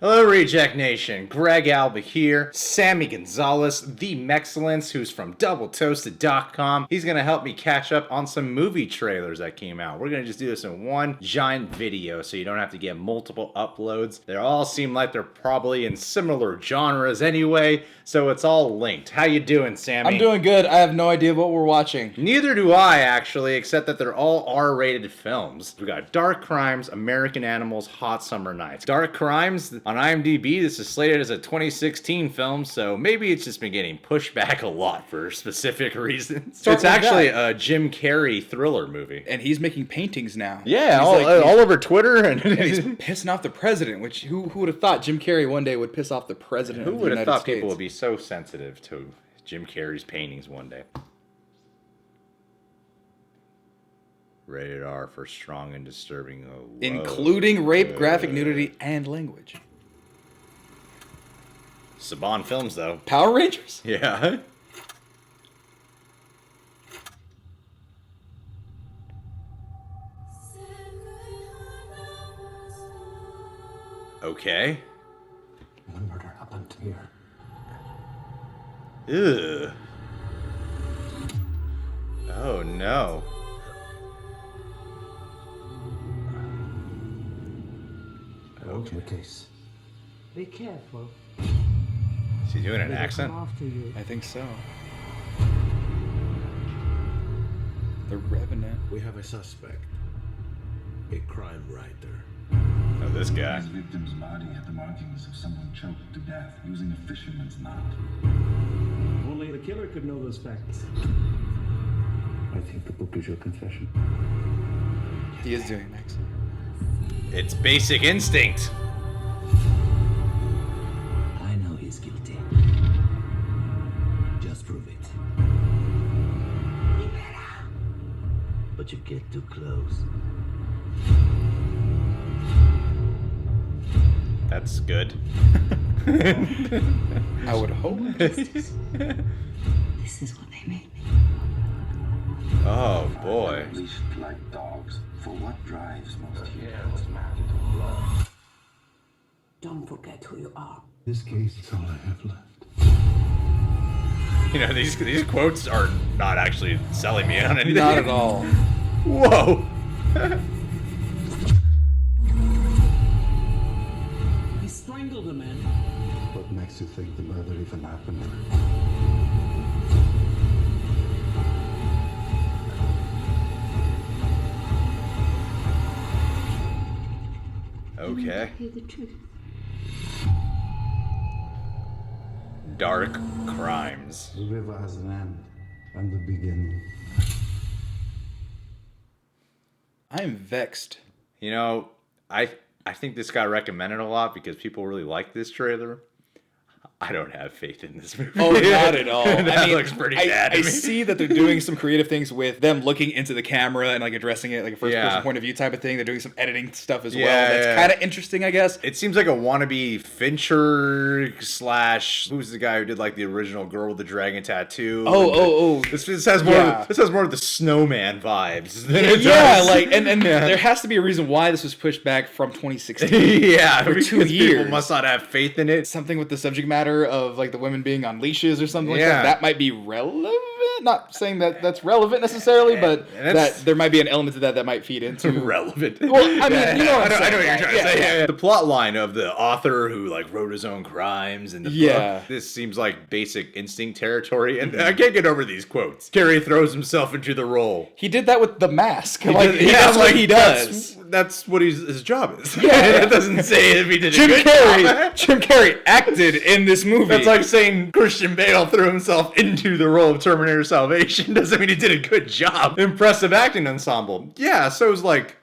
Hello, Reject Nation. Greg Alba here. Sammy Gonzalez, the Mexcellence, who's from doubletoasted.com. He's going to help me catch up on some movie trailers that came out. We're going to just do this in one giant video so you don't have to get multiple uploads. They all seem like they're probably in similar genres anyway, so it's all linked. How you doing, Sammy? I'm doing good. I have no idea what we're watching. Neither do I, actually, except that they're all R-rated films. We got Dark Crimes, American Animals, Hot Summer Nights. Dark Crimes, on IMDb, this is slated as a 2016 film, so maybe it's just been getting pushed back a lot for specific reasons. It's actually a Jim Carrey thriller movie. And he's making paintings now. Yeah, all over Twitter. And he's pissing off the president, which who would have thought Jim Carrey one day would piss off the president of the United States? Who would have thought States? People would be so sensitive to Jim Carrey's paintings one day? Rated R for strong and disturbing. Oh, including rape, graphic nudity, and language. Saban Films, though. Power Rangers? Yeah. Okay. One murder happened here. Ugh. Oh, no. Okay. Case. Be careful. Is he doing an They will accent? come after you. I think so. The Revenant. We have a suspect. A crime writer. Oh, this guy. His victim's body had the markings of someone choked to death using a fisherman's knot. Only the killer could know those facts. I think the book is your confession. He is doing an accent. It's Basic Instinct. I know he's guilty. Just prove it. But you get too close. That's good. I would hope. This is what they made me. Oh boy. Unleashed like dogs. For what drives most heroes mad into blood? Don't forget who you are. This case is all I have left. You know, these quotes are not actually selling me on anything. Not at all. Whoa. He strangled a man. What makes you think the murder even happened? Okay. Hear the truth. Dark Crimes. The river has an end and the beginning. I am vexed. You know, I think this got recommended a lot because people really like this trailer. I don't have faith in this movie. Oh, not at all. That looks pretty bad to I me. see that they're doing some creative things with them looking into the camera and like addressing it like a first-person point of view type of thing. They're doing some editing stuff as well. That's kind of interesting, I guess. It seems like a wannabe Fincher / who's the guy who did like the original Girl with the Dragon Tattoo? Oh. This has more. This has more of the Snowman vibes than it Yeah, does. like and there has to be a reason why this was pushed back from 2016. Yeah, for 2 because years. People must not have faith in it. Something with the subject matter of like the women being on leashes or something like Yeah. that might be relevant. Not saying that that's relevant necessarily, but that there might be an element to that might feed into relevant. Well, I mean, you know what I'm I know what saying, you're trying to say. Yeah. The plot line of the author who like wrote his own crimes and book. This seems like Basic Instinct territory, and I can't get over these quotes. Carrey throws himself into the role. He did that with The Mask. That's what he does. That's what his job is. Yeah. It doesn't say if he did Jim a good Carrey. job. Jim Carrey acted in this movie. That's like saying Christian Bale threw himself into the role of Terminator Salvation. Doesn't mean he did a good job. Impressive acting ensemble. Yeah, so it's like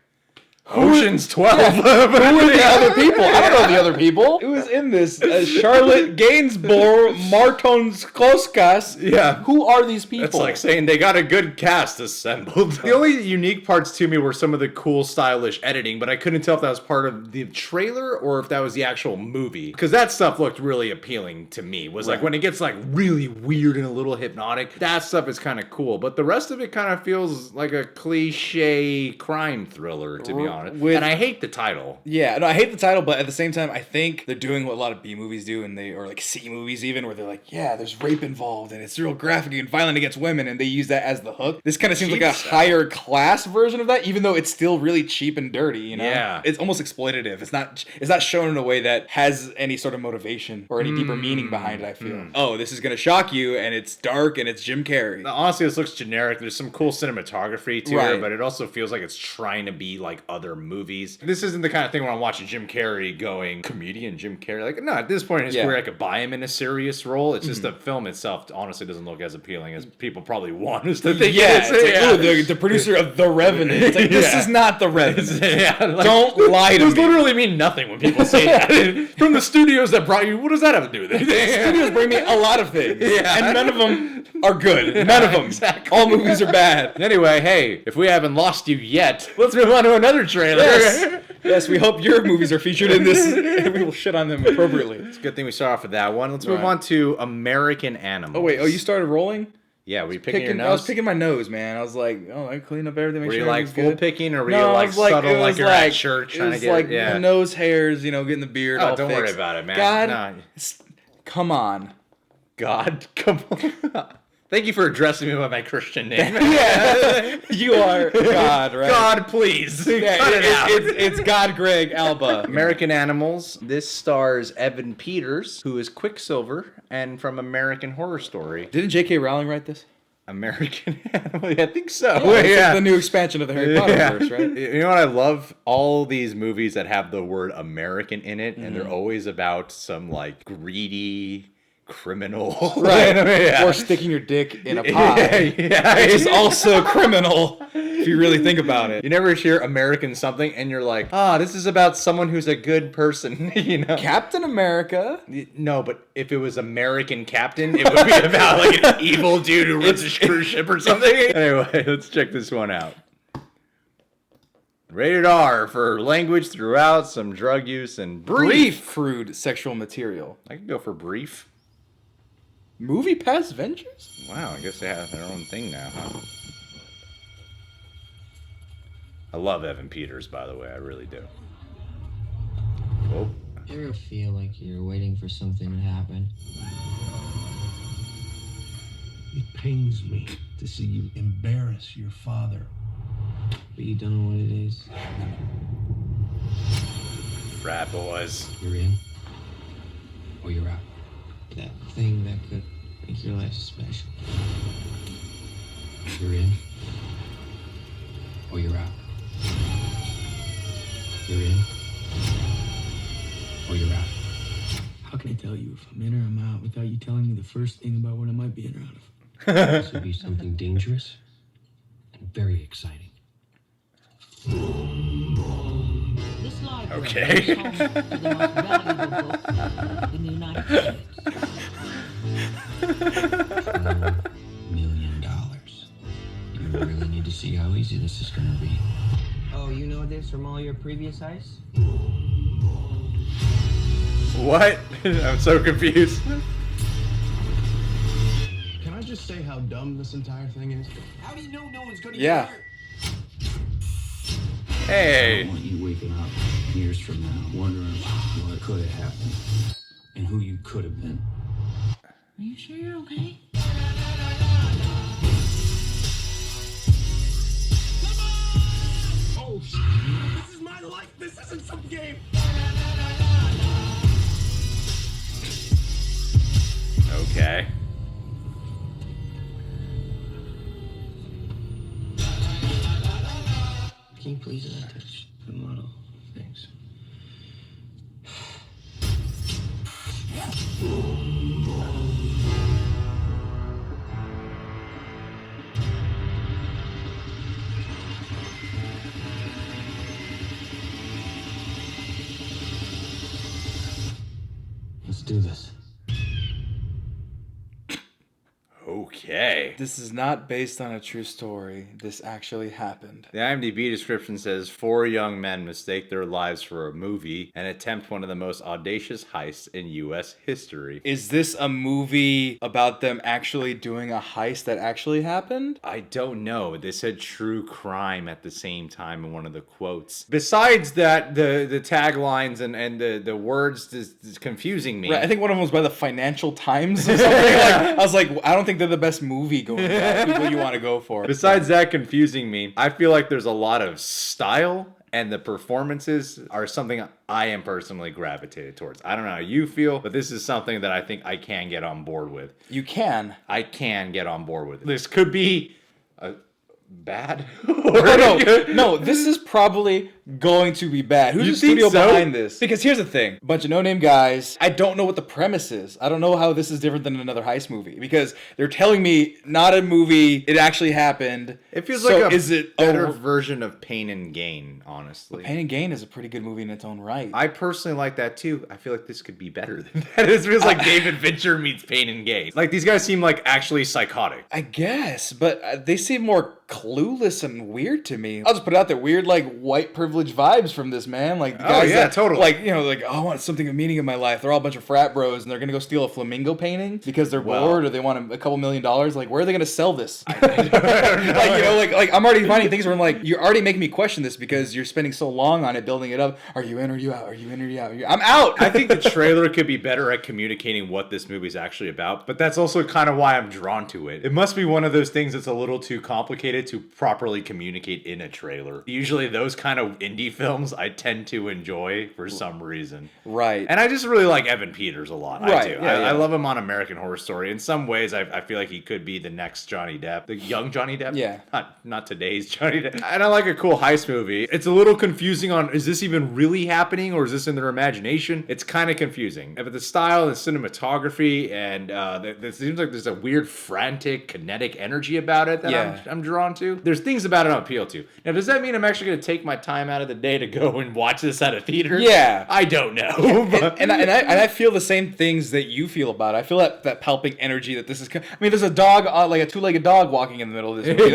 Ocean's 12. Who were the other people? I don't know the other people. It was in this. Charlotte Gainsbourg, Martons Koskas. Yeah. Who are these people? It's like saying they got a good cast assembled. The only unique parts to me were some of the cool, stylish editing, but I couldn't tell if that was part of the trailer or if that was the actual movie. Because that stuff looked really appealing to me. Was like when it gets like really weird and a little hypnotic, that stuff is kind of cool. But the rest of it kind of feels like a cliche crime thriller, to be honest. honest. with- And I hate the title. Yeah, no, I hate the title, but at the same time, I think they're doing what a lot of B movies do, or like C movies even, where they're like, yeah, there's rape involved, and it's real graphic and violent against women, and they use that as the hook. This kind of seems like a higher class version of that, even though it's still really cheap and dirty. You know, Yeah. it's almost exploitative. It's not shown in a way that has any sort of motivation or any deeper meaning behind it. I feel. Oh, this is gonna shock you, and it's dark, and it's Jim Carrey. Honestly, this looks generic. There's some cool cinematography to it, but it also feels like it's trying to be like other movies. This isn't the kind of thing where I'm watching Jim Carrey going, comedian Jim Carrey. Like, no, at this point in his career, I could buy him in a serious role. It's just the film itself honestly doesn't look as appealing as people probably want us to think Yeah, it is. it's like, the producer of The Revenant. It's like, this is not The Revenant. Like, don't lie to me. Those literally mean nothing when people say that. From the studios that brought you, what does that have to do with it? Studios bring me a lot of things, and none of them are good. None of them. Exactly. All movies are bad. Anyway, hey, if we haven't lost you yet, let's move on to another trailer. Yes, we hope your movies are featured in this, and we will shit on them appropriately. It's a good thing we start off with that one. Let's move on to American Animals. Oh wait, you started rolling? Yeah, were you picking your nose? I was picking my nose, man. I was like, I clean up everything. Were Make you sure like everything's full good. picking, or were No, you I like was like, subtle, it like was you're at church trying to get like yeah. the nose hairs, getting the beard all don't fixed. worry about it, man. God, No. come on. God, come on. Thank you for addressing me by my Christian name. Yeah, you are God, right? God, please. Yeah, Cut it out. it's God Greg Alba. American Animals. This stars Evan Peters, who is Quicksilver, and from American Horror Story. Didn't J.K. Rowling write this? American Animals. I think so. It's like the new expansion of the Harry Potter verse, right? You know what I love? All these movies that have the word American in it, and they're always about some like greedy criminal. Right. Yeah. Or sticking your dick in a pie. Yeah. Which is also criminal if you really think about it. You never hear American something and you're like, this is about someone who's a good person, Captain America. No, but if it was American Captain, it would be about like an evil dude who runs a cruise ship or something. Anyway, let's check this one out. Rated R for language throughout, some drug use, and brief. Crude sexual material. I could go for brief. Movie Past Ventures? Wow, I guess they have their own thing now, huh? I love Evan Peters, by the way. I really do. Oh. You ever feel like you're waiting for something to happen? It pains me to see you embarrass your father. But you don't know what it is. Frat boys. You're in, or you're out. That thing that could make your life special. You're in, or you're out. You're in, or you're out. How can I tell you if I'm in or I'm out without you telling me the first thing about what I might be in or out of? This would be something dangerous and very exciting. This library Okay. is home to the most valuable book in the United States. $1 million. You really need to see how easy this is gonna be. Oh, you know this from all your previous heist? What? I'm so confused. Can I just say how dumb this entire thing is? How do you know no one's gonna Yeah. get hurt? Hey. I want you waking up years from now, wondering what could have happened and who you could have been. Are you sure you're okay? Oh, shit. This is my life. This isn't some game. Okay. Can you please not touch the model? Thanks. Let's do this. Okay. This is not based on a true story. This actually happened. The IMDb description says 4 young men mistake their lives for a movie and attempt one of the most audacious heists in U.S. history. Is this a movie about them actually doing a heist that actually happened? I don't know. They said true crime at the same time in one of the quotes. Besides that, the taglines and the words is confusing me. Right, I think one of them was by the Financial Times or something. I was like, I don't think they're the best movie going about what you want to go for. Besides that confusing me, I feel like there's a lot of style, and the performances are something I am personally gravitated towards. I don't know how you feel, but this is something that I think I can get on board with. You can. I can get on board with it. This could be bad. No, this is probably going to be bad. Who's You the studio think so? behind this? Because here's the thing. A bunch of no-name guys. I don't know what the premise is. I don't know how this is different than another heist movie. Because they're telling me not a movie, it actually happened. It feels So like a is it better version of Pain and Gain, honestly. Pain and Gain is a pretty good movie in its own right. I personally like that too. I feel like this could be better than that. It feels like David Fincher meets Pain and Gain. Like these guys seem like actually psychotic. I guess, but they seem more clueless and weird to me. I'll just put it out there. Weird, like, white privilege vibes from this, man. Like, the guys that, totally. Like, you know, like, oh, I want something of meaning in my life. They're all a bunch of frat bros, and they're going to go steal a flamingo painting because they're bored or they want a couple $1 million. Like, where are they going to sell this? Like, you know, like I'm already finding things where I'm like, you're already making me question this because you're spending so long on it, building it up. Are you in or are you out? Are you in or are you out? I'm out! I think the trailer could be better at communicating what this movie's actually about, but that's also kind of why I'm drawn to it. It must be one of those things that's a little too complicated to properly communicate in a trailer. Usually those kind of indie films I tend to enjoy for some reason. Right. And I just really like Evan Peters a lot. Right. I do. Yeah, I love him on American Horror Story. In some ways, I feel like he could be the next Johnny Depp. The young Johnny Depp? Yeah. Not today's Johnny Depp. And I like a cool heist movie. It's a little confusing on, is this even really happening or is this in their imagination? It's kind of confusing. But the style and cinematography and it seems like there's a weird, frantic, kinetic energy about it that I'm drawn to. There's things about it I appeal to. Now, does that mean I'm actually going to take my time out of the day to go and watch this at a theater? Yeah. I don't know. and I feel the same things that you feel about it. I feel that palping energy that this is. I mean, there's a dog, like a two-legged dog walking in the middle of this movie.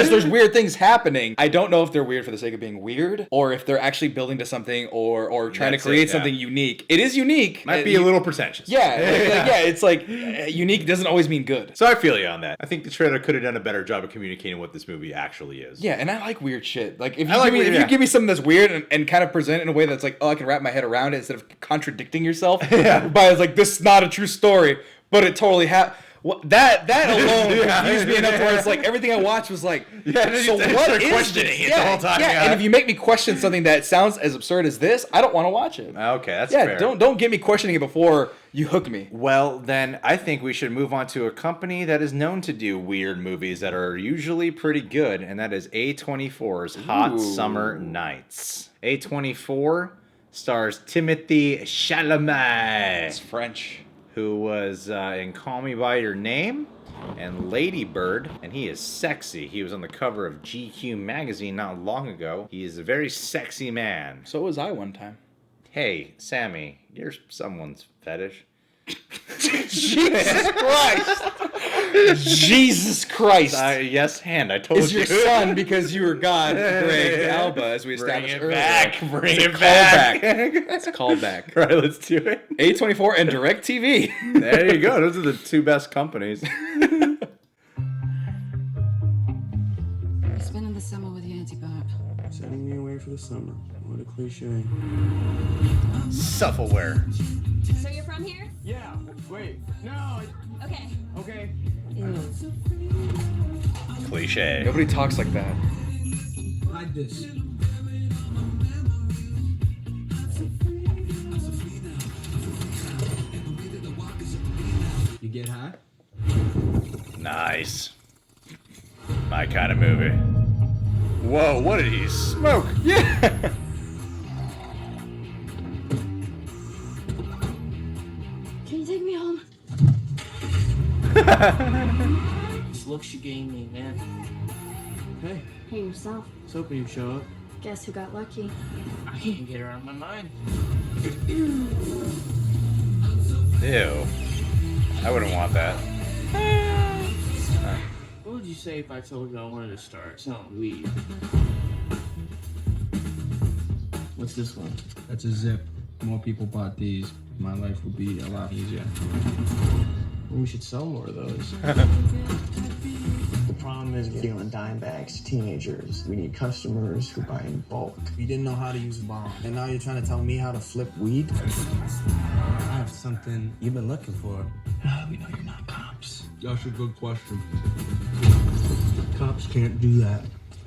There's weird things happening. I don't know if they're weird for the sake of being weird or if they're actually building to something or trying to create something unique. It is unique. Might be a little pretentious. Yeah. It's like unique doesn't always mean good. So I feel you on that. I think the trailer could have done a better job of communicating what this movie actually is. Yeah, and I like weird shit. Like if you give me something that's weird and kind of present it in a way that's like, oh, I can wrap my head around it instead of contradicting yourself. By like, this is not a true story, but it totally happened. That alone confused me enough where it's like everything I watched was like, so what is questioning this? it the whole time. Yeah, and if you make me question something that sounds as absurd as this, I don't want to watch it. Okay, that's fair. Don't get me questioning it before you hook me. Well, then I think we should move on to a company that is known to do weird movies that are usually pretty good, and that is A24's Hot Summer Nights. A24 stars Timothee Chalamet. It's French. Who was in Call Me By Your Name and Lady Bird, and he is sexy. He was on the cover of GQ magazine not long ago. He is a very sexy man. So was I one time. Hey, Sammy, you're someone's fetish. Jesus Christ! Jesus Christ! Yes, hand. I told is you. Your son because you were God, Greg Alba, as we established earlier. Bring it back. It's a callback. All right, let's do it. A24 and DirecTV. There you go. Those are the two best companies. Spending the summer with your Auntie Barb. Sending me away for the summer. What a cliche. Self-aware. So you're from here? Yeah. Wait. No. Okay. Okay. Cliche. Nobody talks like that. Hide this. You get high? Nice. My kind of movie. Whoa, what did he smoke? Yeah. Can you take me home? This look she gave me, man. Hey, Hey, yourself. I was hoping you'd show up. Guess who got lucky? I can't get her out of my mind. Ew. I wouldn't want that. What would you say if I told you I wanted to start selling weed? What's this one? That's a zip. More people bought these, my life would be a lot easier. Well, we should sell more of those. The problem is getting on dime bags to teenagers. We need customers who buy in bulk. You didn't know how to use a bomb, and now you're trying to tell me how to flip weed? I have something you've been looking for. How do we know you're not cops? That's a good question. Cops can't do that.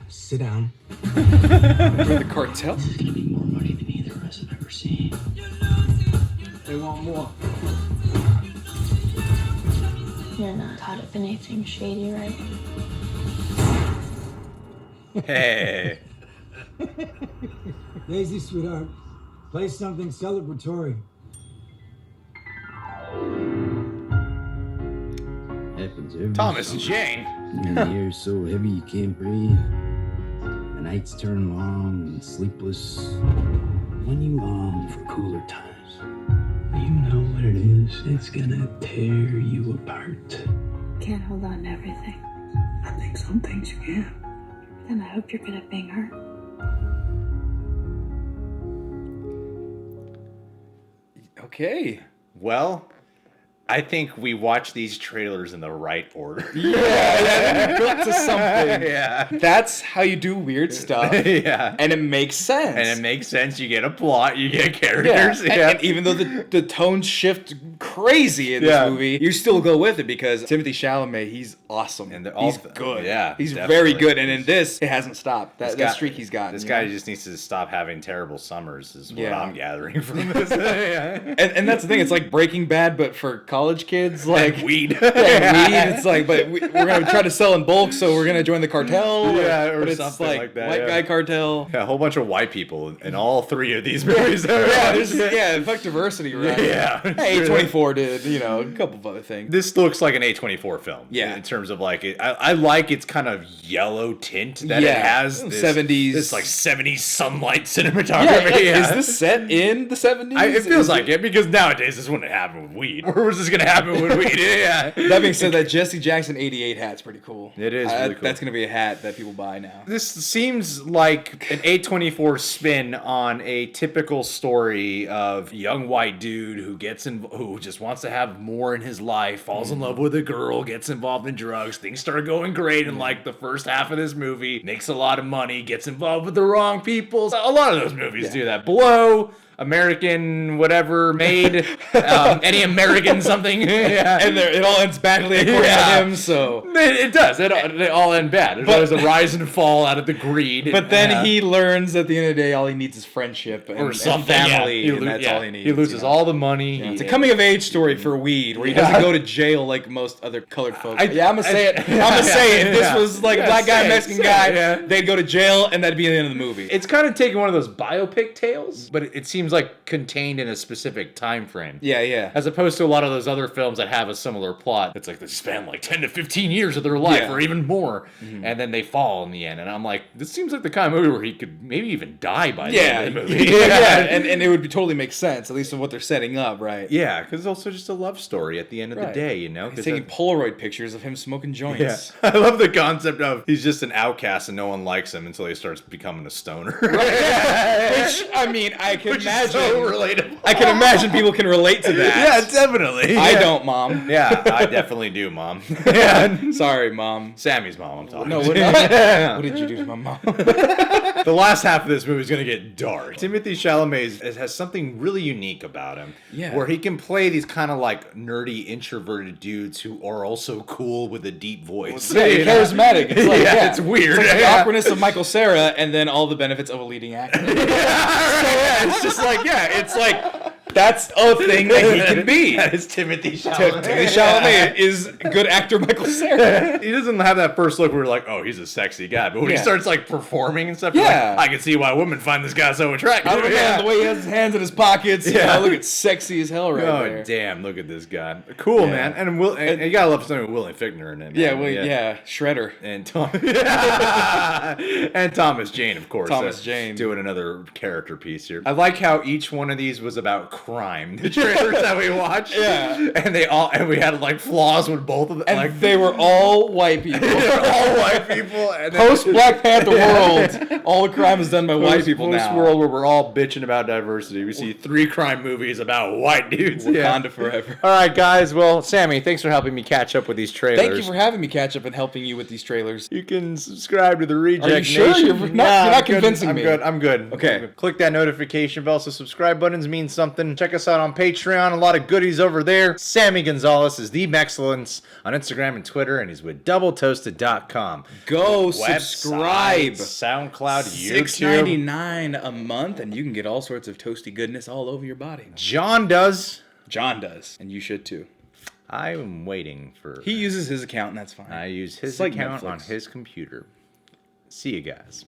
Sit down. For the cartel? This is gonna be more money than either of us have ever seen. They want more. You're not caught up in anything shady, right? Hey. Daisy, sweetheart. Play something celebratory. Happens every Thomas summer. Jane. And the air's so heavy you can't breathe. The nights turn long and sleepless. When you long for cooler times. You know what it is. It's gonna tear you apart. Can't hold on to everything. I think some things you can. Then I hope you're good at being hurt. Okay. Well, I think we watched these trailers in the right order. Yeah, built to something. Yeah. That's how you do weird stuff. Yeah. And it makes sense. And it makes sense. You get a plot, you get Yeah. characters. And even though the tones shift crazy in this movie, you still go with it because Timothee Chalamet, he's awesome. And he's good. Yeah, He's definitely. very good. And in this, it hasn't stopped. This That streak he's got. This guy just needs to stop having terrible summers, is what Yeah. I'm gathering from this. Yeah. And that's the thing. It's like Breaking Bad, but for college kids. Like weed. Yeah, weed. It's like, but we're going to try to sell in bulk, so we're going to join the cartel. Yeah, or but it's something like that, White yeah. guy cartel. Yeah, a whole bunch of white people in all three of these movies. Fuck diversity, right? Yeah. Hey, A24 did, a couple of other things. This looks like an A24 film. Yeah. In terms of like it, I like its kind of yellow tint that it has. This 70s. This like 70s sunlight cinematography. Yeah. Is this set in the 70s? It feels like it because nowadays this wouldn't happen with weed. Or was this going to happen with weed? Yeah. That being said, that Jesse Jackson 88 hat's pretty cool. It is really cool. That's going to be a hat that people buy now. This seems like an A24 spin on a typical story of a young white dude who just wants to have more in his life, falls in love with a girl, gets involved in drugs, things start going great in like the first half of this movie, makes a lot of money, gets involved with the wrong people. A lot of those movies do that. Blow, American whatever made, any American something. Yeah. And it all ends badly according to him, so... It does. They all end bad. There's always a rise and fall out of the greed. But then he learns at the end of the day all he needs is friendship and, or something. and family, Yeah. and that's all he needs. He loses all the money. It's a coming-of-age story for weed, where he doesn't go to jail like most other colored folks. I'm gonna say it. I'm gonna say it. If this was like a black guy, Mexican guy, they'd go to jail, and that'd be the end of the movie. It's kind of taking one of those biopic tales, but it seems like contained in a specific time frame. Yeah. As opposed to a lot of those other films that have a similar plot. It's like they span like 10 to 15 years of their life, or even more, and then they fall in the end. And I'm like, this seems like the kind of movie where he could maybe even die by the end of the movie. And it would totally make sense, at least of what they're setting up, right? Yeah, because it's also just a love story at the end of the day, you know? He's taking Polaroid pictures of him smoking joints. Yeah. I love the concept of he's just an outcast and no one likes him until he starts becoming a stoner. Which, I mean, I can imagine. So relatable. I can imagine people can relate to that. Yeah, definitely. I don't, Mom. Yeah, I definitely do, Mom. Yeah. Sorry, Mom. Sammy's mom, I'm talking No, to. what, what did you do to my mom? The last half of this movie is going to get dark. Timothee Chalamet has something really unique about him. Yeah. Where he can play these kind of like nerdy, introverted dudes who are also cool with a deep voice. Yeah, charismatic. It's like, it's weird. It's like the awkwardness of Michael Cera and then all the benefits of a leading actor. It's just like, it's like, that's a thing that he can be. That is Timothee Chalamet. Timothee Chalamet is good actor Michael Cera. He doesn't have that first look where you're like, oh, he's a sexy guy. But when he starts like performing and stuff, you're like, I can see why women find this guy so attractive. I don't know, man, the way he has his hands in his pockets. Yeah, look at sexy as hell right there. Oh, damn, look at this guy. Cool, man. And you gotta love something with William Fichtner in it. Yeah, Shredder. And and Thomas Jane, of course. Thomas Jane. Doing another character piece here. I like how each one of these was about crime. The trailers that we watched. Yeah. And we had like flaws with both of them. And like they were all white people. they're all white people. And then, Post Black Panther world, all the crime is done by white people post now. world where we're all bitching about diversity. We see 3 crime movies about white dudes. Wakanda forever. All right, guys. Well, Sammy, thanks for helping me catch up with these trailers. Thank you for having me catch up and helping you with these trailers. You can subscribe to the Reject Are you sure? Nation. You're not convincing me. I'm good. Okay. Click that notification bell so subscribe buttons mean something. Check us out on Patreon. A lot of goodies over there. Sammy Gonzalez is the Mexcellence on Instagram and Twitter, and he's with doubletoasted.com. Go Website, subscribe. SoundCloud, YouTube. $6.99 a month, and you can get all sorts of toasty goodness all over your body. John does. John does, and you should too. I'm waiting for... He uses his account, and that's fine. I use his It's like account Netflix. on his computer. See you guys.